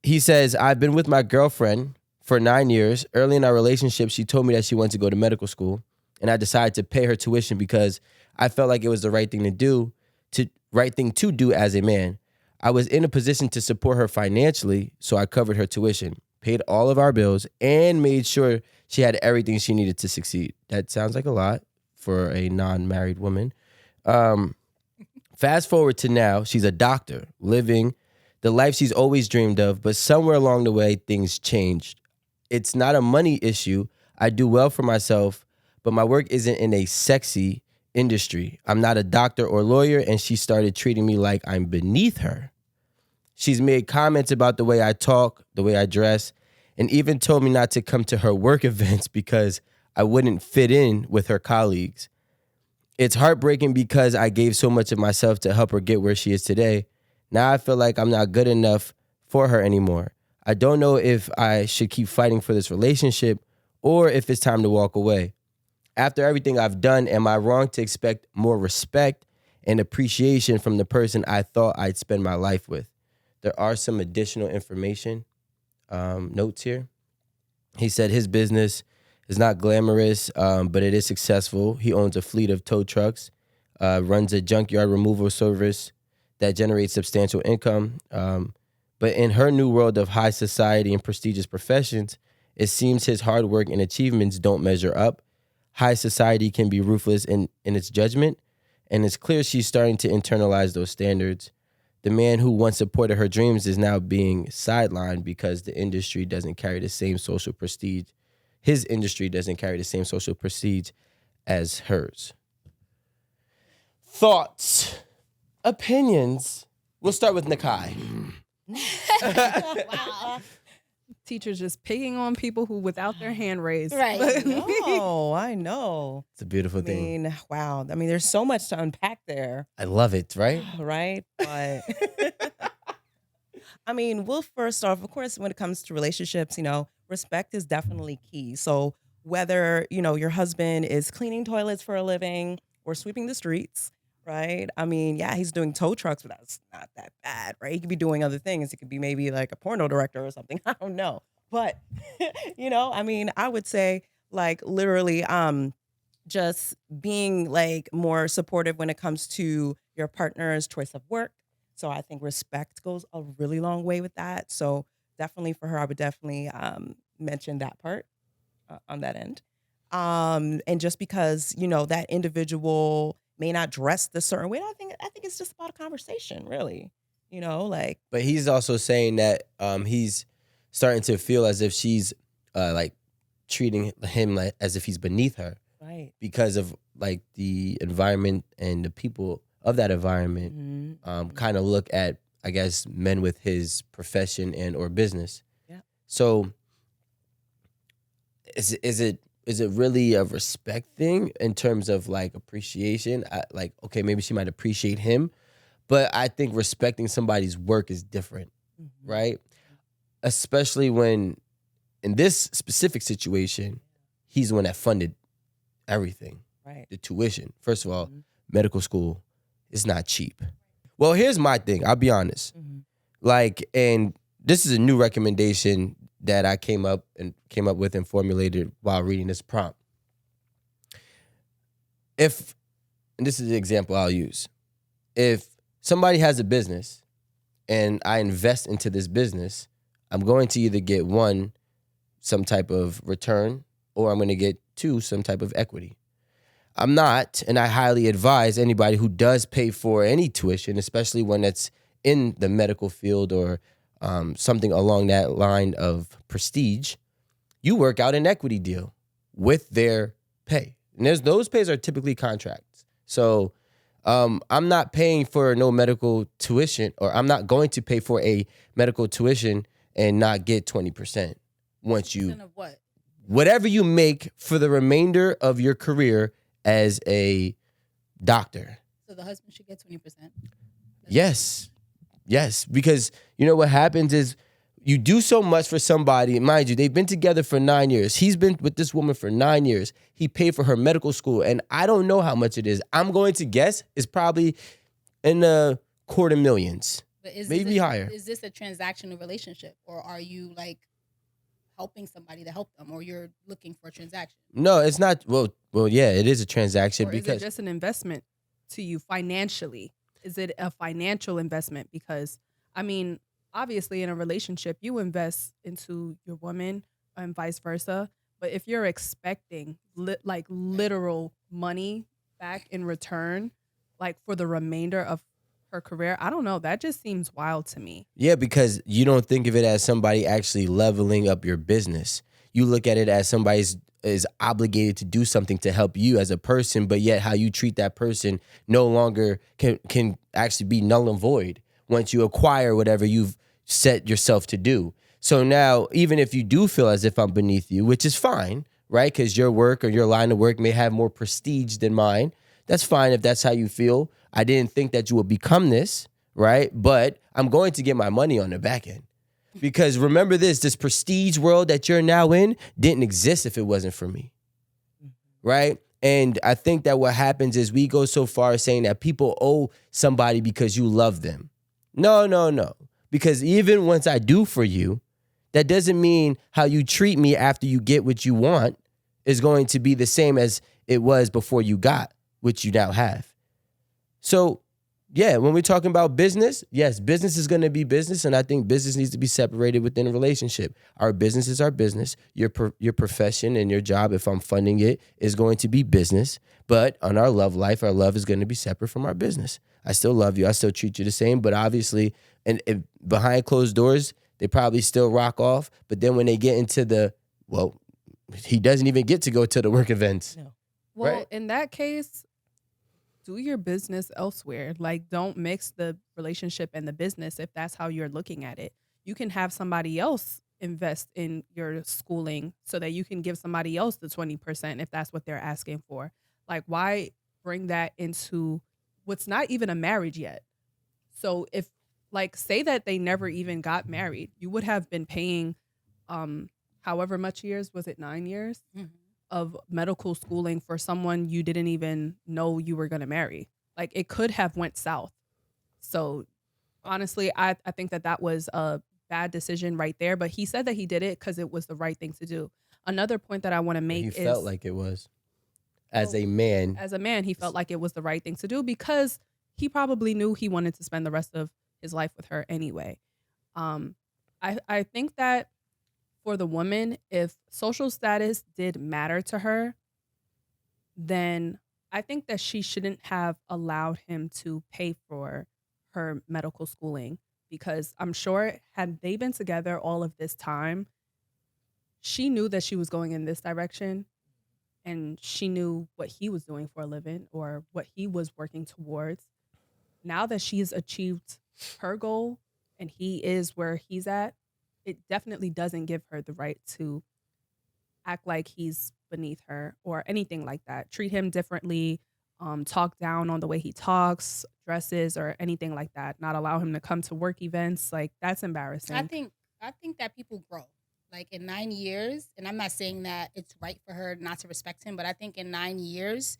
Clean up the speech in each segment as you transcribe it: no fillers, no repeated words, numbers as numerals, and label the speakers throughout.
Speaker 1: He says, I've been with my girlfriend for 9 years. Early in our relationship, she told me that she wanted to go to medical school, and I decided to pay her tuition because I felt like it was the right thing to do as a man. I was in a position to support her financially, so I covered her tuition, paid all of our bills, and made sure she had everything she needed to succeed. That sounds like a lot for a non-married woman. Fast forward to now, she's a doctor, living the life she's always dreamed of, but somewhere along the way, things changed. It's not a money issue. I do well for myself, but my work isn't in a sexy industry. I'm not a doctor or lawyer, and she started treating me like I'm beneath her. She's made comments about the way I talk, the way I dress, and even told me not to come to her work events because I wouldn't fit in with her colleagues. It's heartbreaking because I gave so much of myself to help her get where she is today. Now I feel like I'm not good enough for her anymore. I don't know if I should keep fighting for this relationship or if it's time to walk away. After everything I've done, am I wrong to expect more respect and appreciation from the person I thought I'd spend my life with? There are some additional information notes here. He said his business is not glamorous, but it is successful. He owns a fleet of tow trucks, runs a junkyard removal service that generates substantial income. But in her new world of high society and prestigious professions, it seems his hard work and achievements don't measure up. High society can be ruthless in its judgment, and it's clear she's starting to internalize those standards. The man who once supported her dreams is now being sidelined because the industry doesn't carry the same social prestige. His industry doesn't carry the same social prestige as hers. Thoughts, opinions. We'll start with Nakai.
Speaker 2: Wow.
Speaker 3: Teachers just picking on people who without their hand raised.
Speaker 2: Right.
Speaker 4: I know.
Speaker 1: It's a beautiful thing.
Speaker 4: Wow. I mean, there's so much to unpack there.
Speaker 1: I love it, right?
Speaker 4: Right? But I mean, we'll first off, of course, when it comes to relationships, respect is definitely key. So whether, your husband is cleaning toilets for a living or sweeping the streets, right? I mean, yeah, he's doing tow trucks, but that's not that bad, right? He could be doing other things. He could be maybe like a porno director or something. I don't know. But, I mean, I would say like literally just being like more supportive when it comes to your partner's choice of work. So I think respect goes a really long way with that. So definitely for her, I would definitely mention that part on that end. And just because, that individual may not dress the certain way, I think it's just about a conversation, really.
Speaker 1: But he's also saying that he's starting to feel as if she's like treating him like as if he's beneath her,
Speaker 4: right?
Speaker 1: Because of like the environment and the people of that environment, kind of look at, I guess, men with his profession and or business.
Speaker 4: Yeah.
Speaker 1: So is it really a respect thing in terms of like appreciation? Okay, maybe she might appreciate him, but I think respecting somebody's work is different, right? Especially when in this specific situation, he's the one that funded everything,
Speaker 4: right?
Speaker 1: The tuition. First of all, medical school is not cheap. Well, here's my thing. I'll be honest. And this is a new recommendation that I came up with and formulated while reading this prompt. And this is the example I'll use. If somebody has a business and I invest into this business, I'm going to either get one, some type of return, or I'm going to get two, some type of equity. I'm not, and I highly advise anybody who does pay for any tuition, especially when it's in the medical field or something along that line of prestige, you work out an equity deal with their pay. And those pays are typically contracts. So I'm not paying for no medical tuition, or I'm not going to pay for a medical tuition and not get 20%. Once you,
Speaker 2: of what?
Speaker 1: Whatever you make for the remainder of your career as a doctor.
Speaker 2: So the husband should get 20%?
Speaker 1: Yes, because you know what happens is you do so much for somebody. Mind you, they've been together for 9 years. He's been with this woman for 9 years. He paid for her medical school, and I don't know how much it is. I'm going to guess it's probably in the $250,000.
Speaker 2: But is
Speaker 1: maybe
Speaker 2: this,
Speaker 1: higher.
Speaker 2: is this a transactional relationship, or are you like helping somebody to help them, or you're looking for a transaction?
Speaker 1: No, it's not. Well, yeah, it is a transaction
Speaker 3: Or is it
Speaker 1: because
Speaker 3: just an investment to you financially? Is it a financial investment? Because, I mean, obviously in a relationship, you invest into your woman and vice versa. But if you're expecting like literal money back in return, like for the remainder of her career, I don't know. That just seems wild to me.
Speaker 1: yeah, because you don't think of it as somebody actually leveling up your business. You look at it as somebody's is obligated to do something to help you as a person, but yet how you treat that person no longer can actually be null and void once you acquire whatever you've set yourself to do. So now, even if you do feel as if I'm beneath you, which is fine, right? Because your work or your line of work may have more prestige than mine. That's fine if that's how you feel. I didn't think that you would become this, right? But I'm going to get my money on the back end. Because remember this prestige world that you're now in didn't exist if it wasn't for me, right? And I think that what happens is we go so far as saying that people owe somebody because you love them. No. Because even once I do for you, that doesn't mean how you treat me after you get what you want is going to be the same as it was before you got what you now have. So, yeah, when we're talking about business, yes, business is going to be business, and I think business needs to be separated within a relationship. Our business is our business. Your profession and your job, if I'm funding it, is going to be business. But on our love life, our love is going to be separate from our business. I still love you. I still treat you the same, but obviously, and behind closed doors, they probably still rock off. But then when they get into he doesn't even get to go to the work events.
Speaker 4: No.
Speaker 3: Well,
Speaker 1: Right.
Speaker 3: in that case, do your business elsewhere. Like, don't mix the relationship and the business if that's how you're looking at it. You can have somebody else invest in your schooling so that you can give somebody else the 20% if that's what they're asking for. Like, why bring that into what's not even a marriage yet? So if, like, say that they never even got married, you would have been paying however much years, was it 9 years?
Speaker 2: Mhm.
Speaker 3: Of medical schooling for someone you didn't even know you were going to marry. Like, it could have went south. So honestly, I think that was a bad decision right there. But he said that he did it because it was the right thing to do. Another point that I want to make
Speaker 1: He
Speaker 3: is
Speaker 1: felt like it was. As
Speaker 3: Well,
Speaker 1: a man,
Speaker 3: as a man, he felt like it was the right thing to do because he probably knew he wanted to spend the rest of his life with her anyway. I think that for the woman, if social status did matter to her, then I think that she shouldn't have allowed him to pay for her medical schooling because I'm sure had they been together all of this time, she knew that she was going in this direction and she knew what he was doing for a living or what he was working towards. Now that she's achieved her goal and he is where he's at, it definitely doesn't give her the right to act like he's beneath her or anything like that. Treat him differently, talk down on the way he talks, dresses, or anything like that. Not allow him to come to work events. Like, that's embarrassing.
Speaker 2: I think that people grow. Like in 9 years, and I'm not saying that it's right for her not to respect him, but I think in 9 years,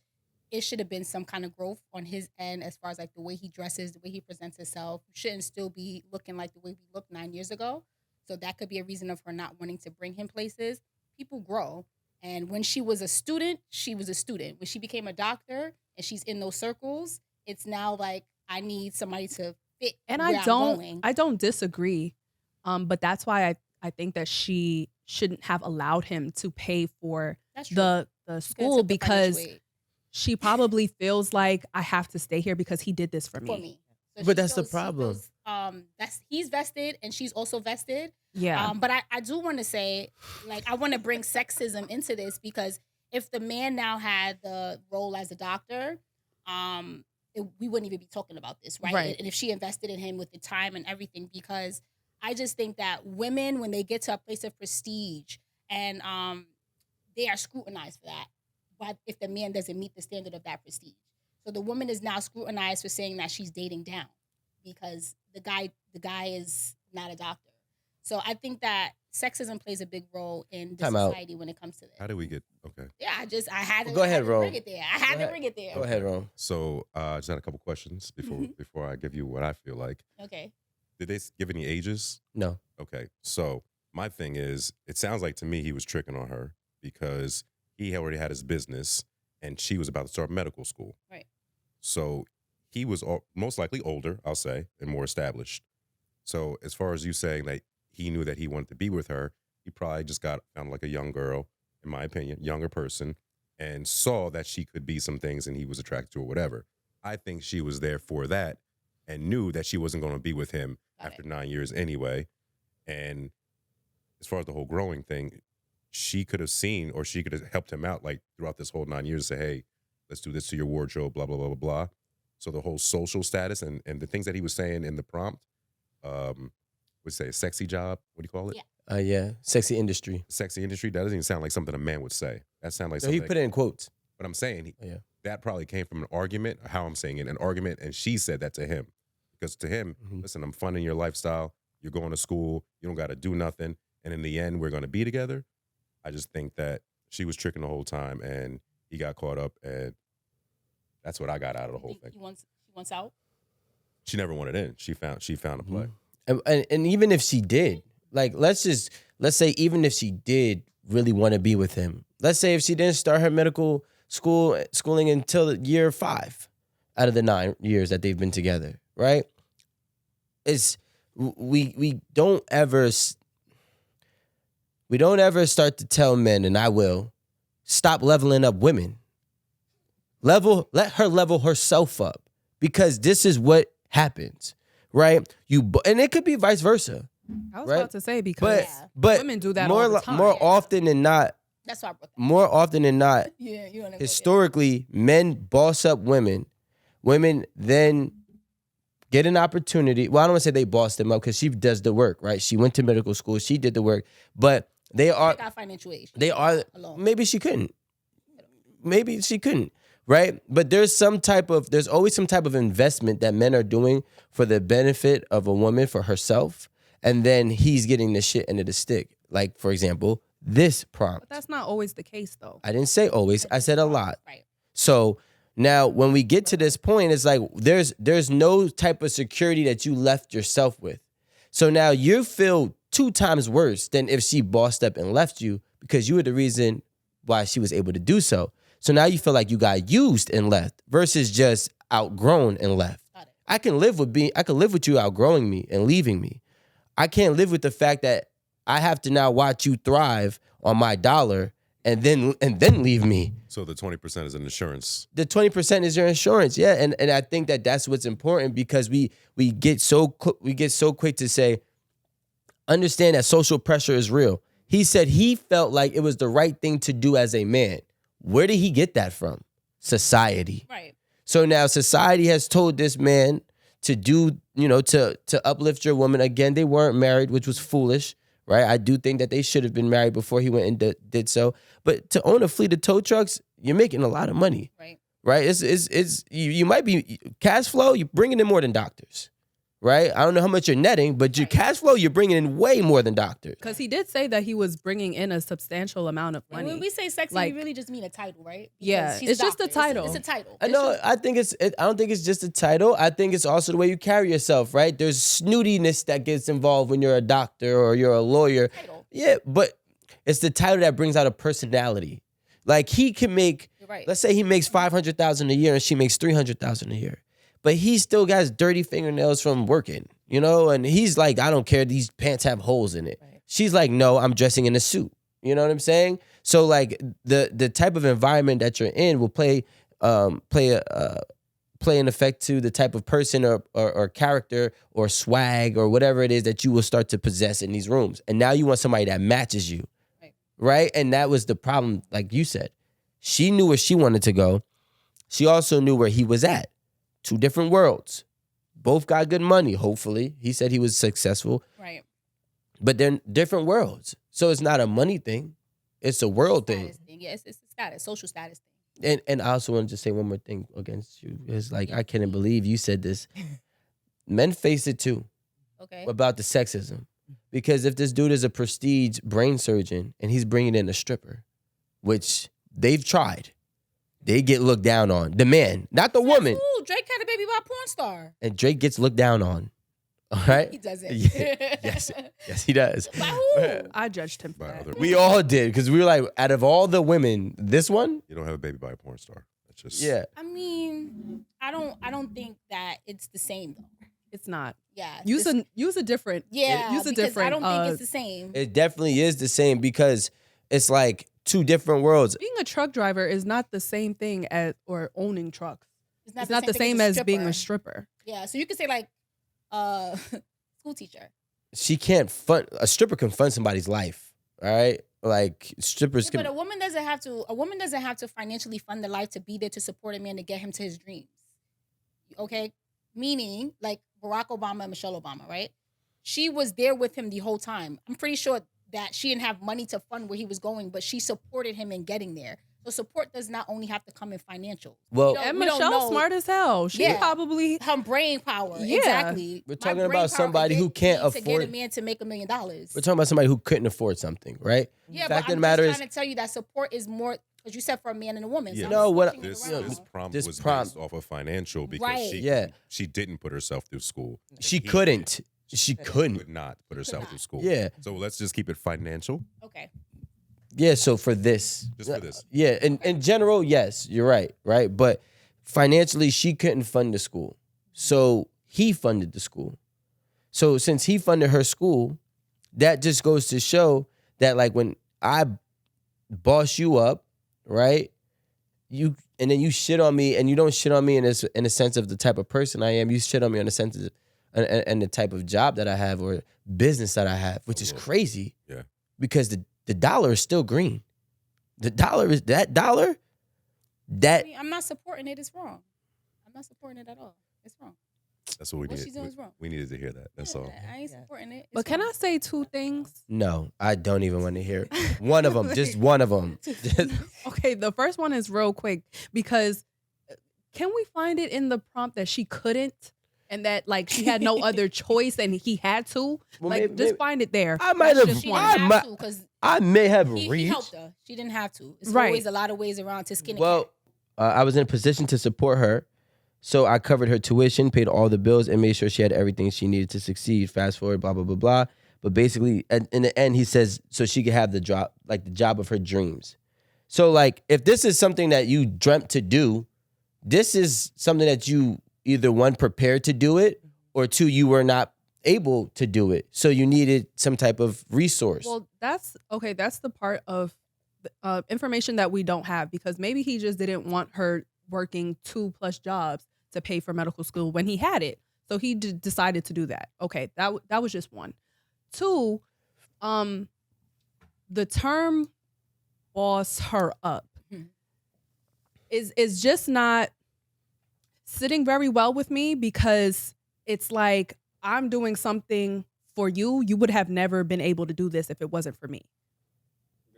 Speaker 2: it should have been some kind of growth on his end as far as like the way he dresses, the way he presents himself. Shouldn't still be looking like the way we looked 9 years ago. So that could be a reason of her not wanting to bring him places. People grow. And when she was a student, she was a student. When she became a doctor and she's in those circles, it's now like I need somebody to fit
Speaker 3: And
Speaker 2: where I'm going.
Speaker 3: I don't disagree. But that's why I think that she shouldn't have allowed him to pay for
Speaker 2: That's true.
Speaker 3: the
Speaker 2: She could've
Speaker 3: school
Speaker 2: took the financial
Speaker 3: because
Speaker 2: aid
Speaker 3: she probably feels like I have to stay here because he did this for
Speaker 2: for
Speaker 3: me.
Speaker 2: me. So
Speaker 1: But
Speaker 2: she
Speaker 1: that's the
Speaker 2: feels- she
Speaker 1: problem.
Speaker 2: feels, that's he's vested and she's also vested.
Speaker 3: Yeah.
Speaker 2: But I do want to say, like, I want to bring sexism into this because if the man now had the role as a doctor, we wouldn't even be talking about this, right?
Speaker 3: Right.
Speaker 2: And if she invested in him with the time and everything, because I just think that women, when they get to a place of prestige and they are scrutinized for that, but if the man doesn't meet the standard of that prestige. So the woman is now scrutinized for saying that she's dating down because the guy is not a doctor. So I think that sexism plays a big role in the
Speaker 1: Time out.
Speaker 2: society when it comes to this.
Speaker 5: How do we get okay?
Speaker 2: Yeah, I had to,
Speaker 1: Go ahead,
Speaker 2: I had to
Speaker 1: Ro.
Speaker 2: bring it there. I had
Speaker 1: Go
Speaker 2: to
Speaker 1: ahead.
Speaker 2: bring it there.
Speaker 1: Go ahead, Rome.
Speaker 5: So I just had a couple questions before I give you what I feel like.
Speaker 2: Okay.
Speaker 5: Did they give any ages?
Speaker 1: No.
Speaker 5: Okay, so my thing is, it sounds like to me he was tricking on her because he already had his business and she was about to start medical school.
Speaker 2: Right.
Speaker 5: So he was most likely older, I'll say, and more established. So as far as you saying that he knew that he wanted to be with her, he probably just found like a young girl, in my opinion, younger person, and saw that she could be some things and he was attracted to or whatever. I think she was there for that and knew that she wasn't going to be with him after 9 years anyway. And as far as the whole growing thing, she could have seen or she could have helped him out like throughout this whole 9 years to say, hey, let's do this to your wardrobe, blah, blah, blah, blah, blah. So the whole social status and the things that he was saying in the prompt, would say a sexy job. What do you call it?
Speaker 2: Yeah.
Speaker 1: Yeah. Sexy industry.
Speaker 5: Sexy industry. That doesn't even sound like something a man would say. That sounds like
Speaker 1: So
Speaker 5: something.
Speaker 1: he put it in quotes.
Speaker 5: But I'm saying
Speaker 1: Yeah.
Speaker 5: that probably came from an argument, how I'm saying it, an argument, and she said that to him. Because to him,
Speaker 1: Mhm.
Speaker 5: listen, I'm funding your lifestyle. You're going to school. You don't got to do nothing. And in the end, we're going to be together. I just think that she was tricking the whole time and he got caught up. And that's what I got out of the whole thing.
Speaker 2: He wants out.
Speaker 5: She never wanted in. She found a play.
Speaker 1: And even if she did, like, let's say even if she did really want to be with him, let's say if she didn't start her medical schooling until year 5 out of the 9 years that they've been together, right? We don't ever start to tell men, and I will, stop leveling up women. Let her level herself up, because this is what happens, right? And it could be vice versa.
Speaker 3: I was
Speaker 1: Right?
Speaker 3: about to say, because
Speaker 1: But
Speaker 3: women do that
Speaker 1: more
Speaker 3: all the time.
Speaker 1: more often than not.
Speaker 2: That's why I brought that.
Speaker 1: More often than not,
Speaker 2: Yeah, you want to
Speaker 1: historically, men boss up women. Women then get an opportunity. Well, I don't want to say they boss them up because she does the work, right? She went to medical school. She did the work. But they are.
Speaker 2: got financial aid.
Speaker 1: They are.
Speaker 2: Alone.
Speaker 1: Maybe she couldn't. Maybe she couldn't. Right? But there's always some type of investment that men are doing for the benefit of a woman, for herself. And then he's getting the shit end of the stick. Like, for example, this prompt.
Speaker 3: But that's not always the case, though.
Speaker 1: I didn't say always. I said a lot.
Speaker 2: Right.
Speaker 1: So now when we get to this point, it's like there's no type of security that you left yourself with. So now you feel 2 times worse than if she bossed up and left you, because you were the reason why she was able to do so. So now you feel like you got used and left versus just outgrown and left. I can live with you outgrowing me and leaving me. I can't live with the fact that I have to now watch you thrive on my dollar and then leave me.
Speaker 5: So the 20% is an insurance.
Speaker 1: The 20% is your insurance, yeah. And I think that that's what's important, because we get so quick to say, understand that social pressure is real. He said he felt like it was the right thing to do as a man. Where did he get that from? Society.
Speaker 2: Right.
Speaker 1: So now society has told this man to do, to uplift your woman. Again, they weren't married, which was foolish, right? I do think that they should have been married before he went and did so. But to own a fleet of tow trucks, you're making a lot of money,
Speaker 2: Right.
Speaker 1: right? You might be cash flow. You're bringing in more than doctors, right? I don't know how much you're netting, but your cash flow, you're bringing in way more than doctors.
Speaker 3: Because he did say that he was bringing in a substantial amount of money.
Speaker 2: When we say sexy,
Speaker 3: Like-
Speaker 2: we really just mean a title, right?
Speaker 3: Yeah,
Speaker 2: Because he's
Speaker 3: it's just a
Speaker 2: doctor.
Speaker 3: title.
Speaker 2: It's a title.
Speaker 1: I know. I don't think it's just a title. I think it's also the way you carry yourself, right? There's snootiness that gets involved when you're a doctor or you're a lawyer.
Speaker 2: Title.
Speaker 1: Yeah, but it's the title that brings out a personality. Like, he can make,
Speaker 2: You're right.
Speaker 1: let's say he makes $500,000 a year and she makes $300,000 a year, but he still got his dirty fingernails from working, and he's like, I don't care, these pants have holes in it.
Speaker 2: Right.
Speaker 1: She's like, no, I'm dressing in a suit. You know what I'm saying? So like the type of environment that you're in will play an effect to the type of person or character or swag or whatever it is that you will start to possess in these rooms. And now you want somebody that matches you. Right? And that was the problem, like you said. She knew where she wanted to go. She also knew where he was at. 2 different worlds. Both got good money, hopefully. He said he was successful.
Speaker 2: Right.
Speaker 1: But they're different worlds. So it's not a money thing. It's a world thing.
Speaker 2: Status thing. Yeah, it's a status, social status thing.
Speaker 1: And I also want to say one more thing against you. It's like, I can't believe you said this. Men face it too.
Speaker 2: Okay.
Speaker 1: About the sexism. Because if this dude is a prestige brain surgeon and he's bringing in a stripper, which they've tried, they get looked down on. The man, not the woman.
Speaker 2: Ooh, Drake had a baby by a porn star.
Speaker 1: And Drake gets looked down on. All right.
Speaker 2: He doesn't.
Speaker 1: Yeah. Yes, he does.
Speaker 2: By who?
Speaker 3: I judged him for
Speaker 5: By
Speaker 3: that.
Speaker 5: other-
Speaker 1: We all did because we were like, out of all the women, this one.
Speaker 5: You don't have a baby by a porn star. That's just
Speaker 1: Yeah.
Speaker 2: I mean, I don't think that it's the same though.
Speaker 3: It's not.
Speaker 2: Yeah.
Speaker 3: Use a different.
Speaker 2: Yeah.
Speaker 3: Use a
Speaker 2: because
Speaker 3: different.
Speaker 2: I don't think it's the same.
Speaker 1: It definitely is the same because it's like two different worlds.
Speaker 3: Being a truck driver is not the same thing as or owning trucks.
Speaker 2: It's
Speaker 3: It's not the
Speaker 2: thing
Speaker 3: same
Speaker 2: as
Speaker 3: as being a stripper.
Speaker 2: Yeah. So you could say like school teacher.
Speaker 1: She can't fund a stripper can fund somebody's life. All right. Like strippers
Speaker 2: But
Speaker 1: can.
Speaker 2: a woman doesn't have to financially fund their life to be there to support a man to get him to his dreams. Okay? Meaning like Barack Obama and Michelle Obama, right? She was there with him the whole time. I'm pretty sure that she didn't have money to fund where he was going, but she supported him in getting there. So support does not only have to come in financial.
Speaker 1: Well,
Speaker 3: And
Speaker 2: we don't
Speaker 3: Michelle's
Speaker 2: know
Speaker 3: smart as hell. She
Speaker 2: Yeah.
Speaker 3: probably.
Speaker 2: her brain power.
Speaker 3: Yeah.
Speaker 2: Exactly.
Speaker 1: We're
Speaker 2: My
Speaker 1: talking
Speaker 2: brain
Speaker 1: about
Speaker 2: power
Speaker 1: somebody
Speaker 2: to
Speaker 1: who
Speaker 2: get
Speaker 1: can't
Speaker 2: me to get a
Speaker 1: afford-
Speaker 2: man to make $1 million.
Speaker 1: we're talking about somebody who couldn't afford something, right?
Speaker 2: Yeah,
Speaker 1: Fact
Speaker 2: but
Speaker 1: of
Speaker 2: I'm
Speaker 1: the matter
Speaker 2: just
Speaker 1: is,
Speaker 2: trying to tell you that support is more because you said for a man and a woman.
Speaker 5: Yeah.
Speaker 2: So I'm
Speaker 1: No, what-
Speaker 2: switching it
Speaker 5: This
Speaker 2: around.
Speaker 5: this prompt
Speaker 1: This
Speaker 5: was
Speaker 1: prompt-
Speaker 5: based off of financial because
Speaker 2: Right.
Speaker 1: Yeah.
Speaker 5: she didn't put herself through school.
Speaker 1: she
Speaker 5: And he
Speaker 1: couldn't. She couldn't.
Speaker 5: could not put herself
Speaker 2: not.
Speaker 5: through school.
Speaker 1: Yeah.
Speaker 5: So let's just keep it financial.
Speaker 2: Okay.
Speaker 1: Yeah. So for this,
Speaker 5: Just for this.
Speaker 1: yeah. In general, yes, you're right. Right. But financially, she couldn't fund the school. So he funded the school. So since he funded her school, that just goes to show that like when I boss you up, right? And then you shit on me, and you don't shit on me in a sense of the type of person I am. You shit on me in the sense of and the type of job that I have or business that I have, which is crazy.
Speaker 5: Yeah.
Speaker 1: Because the dollar is still green. The dollar is that dollar. That
Speaker 2: I mean, I'm not supporting it. It's wrong. I'm not supporting it at all. It's wrong.
Speaker 5: That's what we
Speaker 2: What
Speaker 5: needed.
Speaker 2: she's doing is wrong.
Speaker 5: We needed to hear that. That's
Speaker 2: Yeah,
Speaker 5: all.
Speaker 2: I ain't supporting it. It's
Speaker 3: But can
Speaker 2: wrong.
Speaker 3: I say two things?
Speaker 1: no, I don't even want to hear it. One of them, just one of them.
Speaker 3: Okay, the first one is real quick because can we find it in the prompt that she couldn't and that like she had no other choice and he had to?
Speaker 1: Well,
Speaker 3: like
Speaker 1: maybe-
Speaker 3: just find it there.
Speaker 1: I might
Speaker 3: That's
Speaker 1: have.
Speaker 3: just
Speaker 2: She
Speaker 3: one.
Speaker 1: I
Speaker 2: didn't
Speaker 1: might-
Speaker 2: have to because
Speaker 1: I may have
Speaker 2: he
Speaker 1: reached.
Speaker 2: helped her. She didn't have to. It's
Speaker 3: Right.
Speaker 2: always a lot of ways around to skin a
Speaker 1: Well,
Speaker 2: cat.
Speaker 1: I was in a position to support her, so I covered her tuition, paid all the bills, and made sure she had everything she needed to succeed. Fast forward, blah blah blah blah. But basically, in the end, he says so she could have the job, like the job of her dreams. So, like, if this is something that you dreamt to do, this is something that you either one prepared to do it, or two you were not able to do it. So you needed some type of resource.
Speaker 3: Well, that's okay. That's the part of information that we don't have because maybe he just didn't want her working 2+ jobs to pay for medical school when he had it. So he decided to do that. Okay, that was just one. Two, the term "boss her up"
Speaker 2: Mhm.
Speaker 3: is just not sitting very well with me because it's like I'm doing something for you. You would have never been able to do this if it wasn't for me.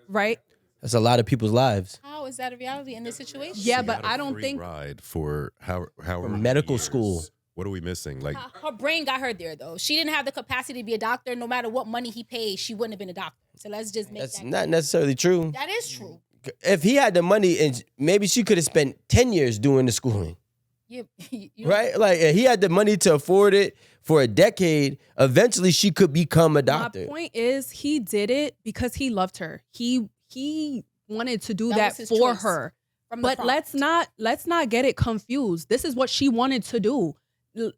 Speaker 3: Right?
Speaker 1: That's a lot of people's lives.
Speaker 2: How is that a reality in this situation?
Speaker 3: Yeah,
Speaker 5: She
Speaker 3: but
Speaker 5: got a
Speaker 3: I don't
Speaker 5: free
Speaker 3: think-
Speaker 5: ride for how
Speaker 1: From medical school.
Speaker 5: What are we missing? Like
Speaker 2: Her brain got her there though. She didn't have the capacity to be a doctor. No matter what money he paid, she wouldn't have been a doctor. So let's just make
Speaker 1: That's
Speaker 2: that
Speaker 1: not
Speaker 2: clear.
Speaker 1: necessarily true.
Speaker 2: That is true.
Speaker 1: If he had the money, and maybe she could have spent 10 years doing the schooling,
Speaker 2: You
Speaker 1: right? Like, if he had the money to afford it for a decade, eventually she could become a doctor.
Speaker 3: My point is he did it because he loved her. He wanted to do
Speaker 2: That
Speaker 3: that
Speaker 2: was his
Speaker 3: for
Speaker 2: choice
Speaker 3: her.
Speaker 2: From the
Speaker 3: But
Speaker 2: prompt.
Speaker 3: let's not get it confused. This is what she wanted to do.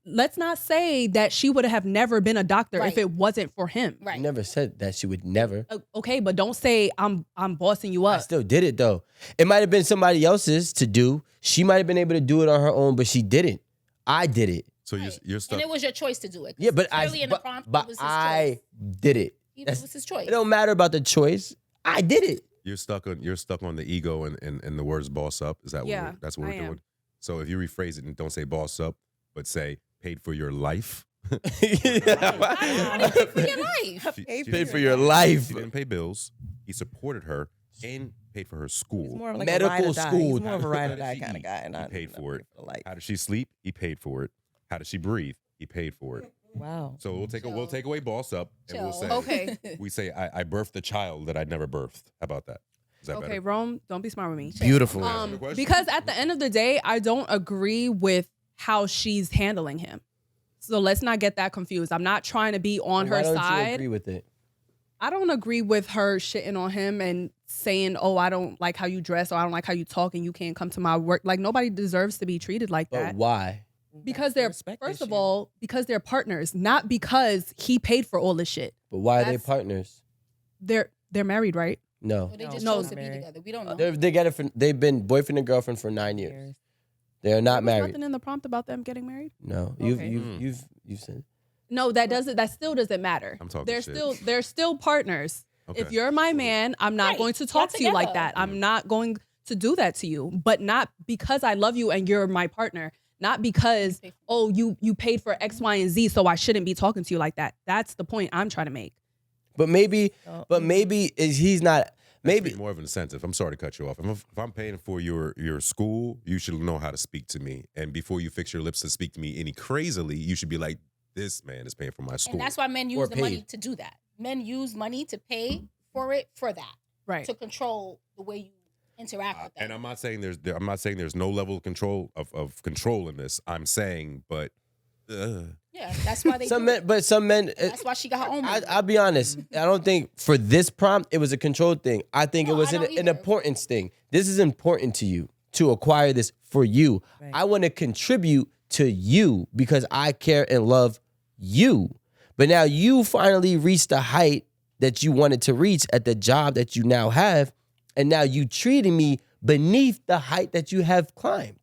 Speaker 3: Let's not say that she would have never been a doctor
Speaker 2: Right.
Speaker 3: if it wasn't for him.
Speaker 1: I
Speaker 2: Right.
Speaker 1: never said that she would never.
Speaker 3: Okay, but don't say I'm bossing you
Speaker 1: I
Speaker 3: up.
Speaker 1: still did it though. It might have been somebody else's to do. She might have been able to do it on her own, but she didn't. I did it.
Speaker 5: so
Speaker 2: Right.
Speaker 5: you're stuck.
Speaker 2: And it was your choice to do it.
Speaker 1: Yeah, but
Speaker 2: clearly in the prompt,
Speaker 1: but
Speaker 2: it was his
Speaker 1: I
Speaker 2: choice.
Speaker 1: did it.
Speaker 2: It
Speaker 1: That's-
Speaker 2: was his choice.
Speaker 1: It don't matter about the choice. I did it.
Speaker 5: You're stuck on the ego and the words boss up. Is that what
Speaker 3: Yeah,
Speaker 5: that's what
Speaker 3: I
Speaker 5: we're
Speaker 3: am.
Speaker 5: doing? So if you rephrase it and don't say boss up, but say paid for your life.
Speaker 2: How did he pay for your life?
Speaker 5: She
Speaker 1: Paid for your life.
Speaker 5: She didn't pay bills. He supported her and paid for her
Speaker 4: He's
Speaker 5: school.
Speaker 4: more of like
Speaker 1: Medical
Speaker 4: a ride or die.
Speaker 1: school.
Speaker 4: He's more of a ride or
Speaker 5: How
Speaker 4: die
Speaker 5: did she
Speaker 4: kind of
Speaker 5: eat?
Speaker 4: guy.
Speaker 5: He
Speaker 4: Not
Speaker 5: paid for it.
Speaker 4: Like,
Speaker 5: How does she sleep? He paid for it. How does she breathe? He paid for it.
Speaker 4: wow.
Speaker 5: So we'll take away boss up and we'll
Speaker 2: Chill.
Speaker 5: say
Speaker 3: Okay.
Speaker 5: we say I birthed a child that I'd never birthed. How about that? Is that
Speaker 3: Okay,
Speaker 5: better?
Speaker 3: Rome, don't be smart with me.
Speaker 1: Beautiful.
Speaker 5: Answer the question.
Speaker 3: Because at the end of the day, I don't agree with how she's handling him. So let's not get that confused. I'm not trying to be on
Speaker 1: Why
Speaker 3: her
Speaker 1: don't you
Speaker 3: side.
Speaker 1: agree with it?
Speaker 3: I don't agree with her shitting on him and saying, oh, I don't like how you dress or I don't like how you talk and you can't come to my work. Like, nobody deserves to be treated like
Speaker 1: But
Speaker 3: that.
Speaker 1: why?
Speaker 3: Because
Speaker 4: That's the
Speaker 3: they're,
Speaker 4: respect
Speaker 3: first of
Speaker 4: issue.
Speaker 3: all, because they're partners, not because he paid for all this shit.
Speaker 1: But why are they
Speaker 3: That's-
Speaker 1: partners?
Speaker 3: They're married, right?
Speaker 1: No.
Speaker 2: Or they just
Speaker 3: No.
Speaker 2: chose to be together. We don't know.
Speaker 1: They're together they've been boyfriend and girlfriend for 9 years. They're not
Speaker 3: There was
Speaker 1: married.
Speaker 3: nothing in the prompt about them getting married.
Speaker 1: No.
Speaker 3: Okay.
Speaker 1: You've said.
Speaker 3: No, that still doesn't matter.
Speaker 5: I'm talking
Speaker 3: They're
Speaker 5: shit.
Speaker 3: they're still partners.
Speaker 5: Okay.
Speaker 3: If you're my man, I'm not
Speaker 2: Right.
Speaker 3: going to talk
Speaker 2: Y'all
Speaker 3: to you like
Speaker 2: together.
Speaker 3: that. I'm not going to do that to you, but not because I love you and you're my partner. Not because, oh, you paid for X, Y, and Z, so I shouldn't be talking to you like that. That's the point I'm trying to make.
Speaker 1: But maybe he's not.
Speaker 5: Maybe
Speaker 1: Maybe
Speaker 5: more of an incentive. I'm sorry to cut you off. If I'm paying for your school, you should know how to speak to me. And before you fix your lips to speak to me any crazily, you should be like, this man is paying for my school.
Speaker 2: And that's why men
Speaker 1: Or
Speaker 2: use the money
Speaker 1: paid.
Speaker 2: to do that. Men use money to pay for it for that.
Speaker 3: Right.
Speaker 2: To control the way you interact with them.
Speaker 5: And I'm not saying there's no level of control of control in this. I'm saying, but
Speaker 2: Yeah, that's why they
Speaker 1: some
Speaker 2: do
Speaker 1: men.
Speaker 2: it.
Speaker 1: But some men.
Speaker 2: That's why she got her own money.
Speaker 1: I'll be honest. I don't think for this prompt it was a control thing. I think
Speaker 2: No,
Speaker 1: it was
Speaker 2: I
Speaker 1: an
Speaker 2: don't either.
Speaker 1: importance thing. This is important to you to acquire this for you.
Speaker 4: Right.
Speaker 1: I want to contribute to you because I care and love you. But now you finally reached the height that you wanted to reach at the job that you now have, and now you treating me beneath the height that you have climbed.